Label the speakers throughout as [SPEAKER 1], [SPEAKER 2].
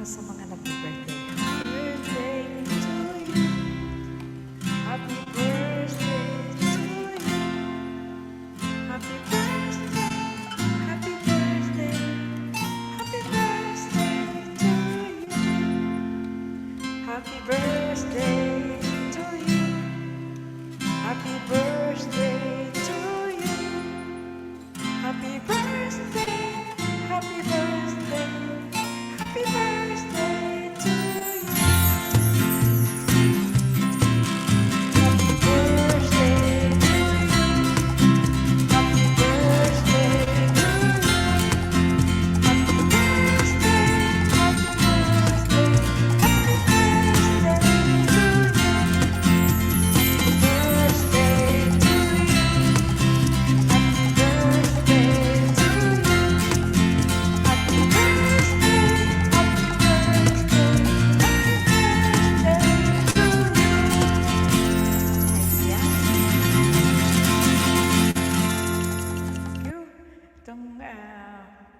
[SPEAKER 1] sa mga nag-birthday. Happy birthday to you. Happy birthday to you. Happy birthday. Happy birthday. Happy birthday to you. Happy birthday to you. Happy birthday to you. Happy birthday. Happy birthday. Happy birthday to you. Happy birthday to you. Happy birthday to you. Happy birthday. Happy birthday. Happy birthday to you. Happy birthday to you. Happy birthday to you. Happy birthday. Happy birthday. Thank you. Itong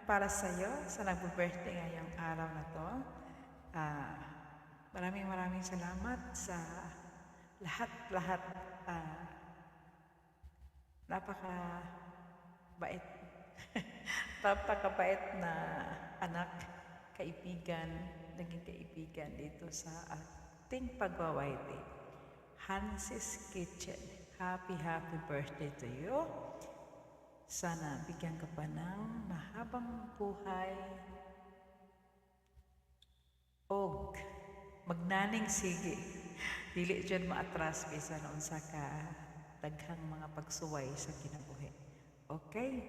[SPEAKER 1] para sa iyo, sa nagbo-birthday ngayong araw na to, maraming salamat sa lahat-lahat. Napaka-bait. Napaka-bait na anak, kaibigan, naging kaibigan dito sa ating pagwawaiti. Hans's Kitchen. Happy birthday to you. Sana bigyan ka pa ng mahabang buhay o magnaning sige. Dili dyan maatras bisa noon sa daghang mga pagsuway sa kinabuhi. Okay?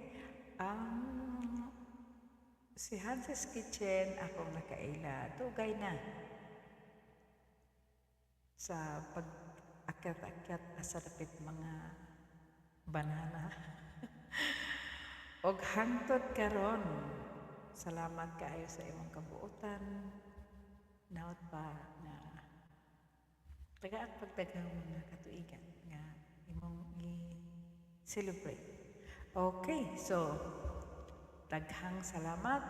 [SPEAKER 1] Si Hans's Kitchen, akong nakaila, dugay na sa pag-akyat-akyat sa dapit mga banana. Og hangtod karon, salamat kaayo sa imong kabuotan. Naot pa na taga at pagdagang mga katuigan nga imong i-celebrate. Okay, so daghang salamat.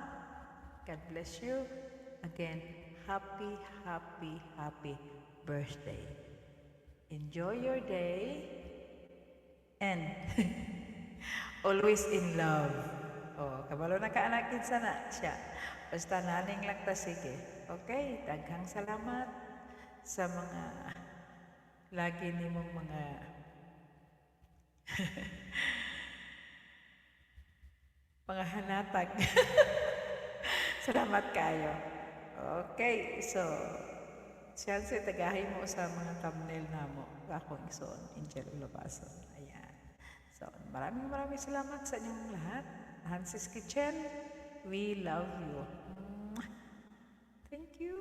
[SPEAKER 1] God bless you. Again, happy birthday. Enjoy your day and always in love. Kabalo na kaanakin sana siya. Basta naning lang ta sige. Okay, daghang salamat sa mga lagi nimong mga mga hanatag. Salamat kayo. Okay, so siyanse tagahin mo sa mga thumbnail namo. Akong ison, Angel Ulabason. Ayan. So, maraming salamat sa inyong lahat. Hans's Kitchen, we love you. Thank you.